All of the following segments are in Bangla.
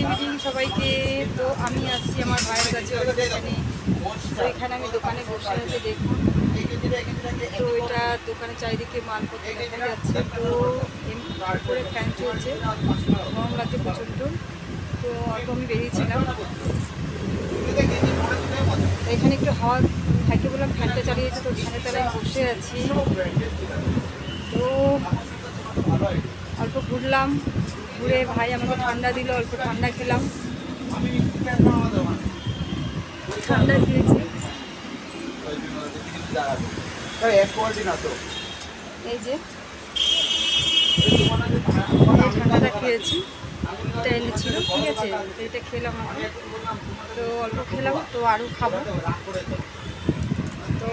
ইভিনিং সবাইকে। তো আমি আসছি আমার ভাইয়ের কাছে দোকানে। তো এখানে আমি দোকানে বসে আছি, দেখুন। তো এটা দোকানে চারিদিকে মালপত্র দেখা যাচ্ছে। তো করে ফ্যান চলছে, গরম লাগছে প্রচণ্ড। তো অল্প আমি বেরিয়েছিলাম, এখানে একটু হাওয়া খাইতে বললাম, ফ্যানটা চালিয়েছে। তো ফ্যানের তলায় বসে আছি। তো অল্প ঘুরলাম, ঘুরে ভাই আমাকে ঠান্ডা দিল, অল্প ঠান্ডা খেলাম, ঠান্ডা খেয়েছি। এই যে ঠান্ডাটা খেয়েছি, এটা এনেছিল, ঠিক আছে। তো এটা খেলাম আমি, তো অল্প খেলাম, তো আরও খাবো। তো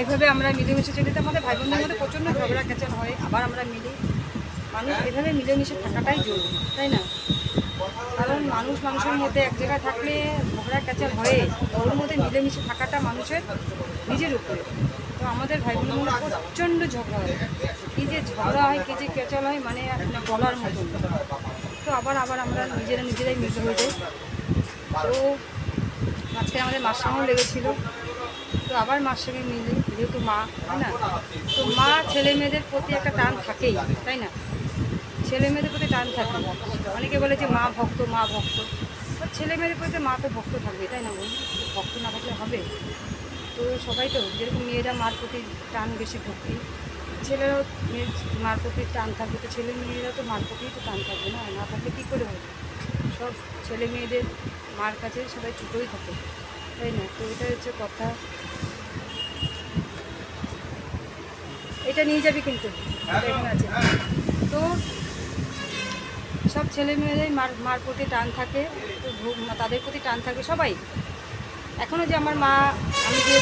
এইভাবে আমরা মিলেমিশে চলি। তো আমাদের ভাই বোনদের মধ্যে প্রচণ্ড ঝগড়া ক্যাচাল হয়, আবার আমরা মিলি। মানুষ এভাবে মিলেমিশে থাকাটাই জরুরি, তাই না? কারণ মানুষের মধ্যে এক জায়গায় থাকলে ঝগড়া ক্যাচাল হয়, ওর মধ্যে মিলেমিশে থাকাটা মানুষের নিজের উপরে। তো আমাদের ভাই বোনের মধ্যে প্রচণ্ড ঝগড়া হয়, কী যে ঝগড়া হয়, কী যে ক্যাচাল হয়, মানে বলার মতন। তো আবার আমরা নিজেরাই মিলে হয়ে যাই। তো আজকে আমাদের মার সঙ্গেও লেগেছিলো, তো আবার মার সঙ্গে মিলি, যেহেতু মা, তাই না? তো মা ছেলে মেয়েদের প্রতি একটা টান থাকেই, তাই না? ছেলে মেয়েদের প্রতি টান থাকে। অনেকে বলে যে মা ভক্ত, তো ছেলে মেয়েদের প্রতি মা তো ভক্ত থাকবে, তাই না? ভক্ত না থাকলে হবে? তো সবাই তো, যেরকম মেয়েরা মার প্রতি টান বেশি ভক্তি, ছেলেরাও মার প্রতি টান থাকবে। তো ছেলে মেয়েরা তো মার প্রতিই তো টান থাকবে, না থাকলে কী করে হবে? সব ছেলে মেয়েদের মার কাছে সবাই ছোটোই থাকে, তাই না? তো এটা হচ্ছে কথা। এটা নিয়ে যাবি কিন্তু, এখানে আছে। তো সব ছেলে মেয়েদের মার প্রতি টান থাকে, তো তাদের প্রতি টান থাকবে সবাই। এখনও যে আমার মা, আমি যে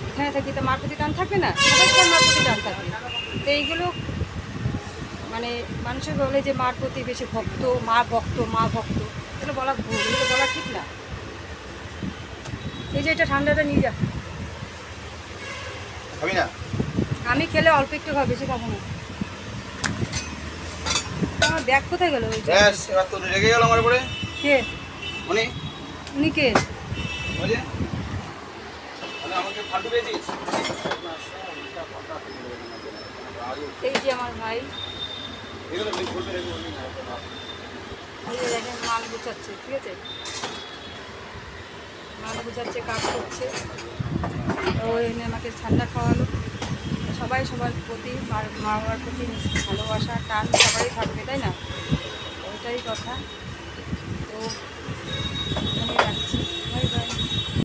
এখানে থাকি, তো মার প্রতি টান থাকবে না? সবাই মার প্রতি টান থাকবে। তো এইগুলো মানে মানুষের বলে যে মার প্রতি বেশি ভক্ত, মা ভক্ত, এগুলো বলা ভুল, এগুলো বলা ঠিক না। এই যে এটা ঠান্ডাটা নিয়ে যা, আমি খেলে অল্প একটু খাবো, বেশি খাবো না। আমার ব্যাগ কোথায় গেল? কে উনি কে? এই যে আমার ভাই, দেখেন মাল গুছাচ্ছে, ঠিক আছে, মাল গুছাচ্ছে, কাজ করছে। তো এনে আমাকে ঠান্ডা খাওয়ালো। সবাই সবার প্রতি, মা বাবার প্রতি ভালোবাসা টান সবাই থাকবে, তাই না? ওইটাই কথা। তো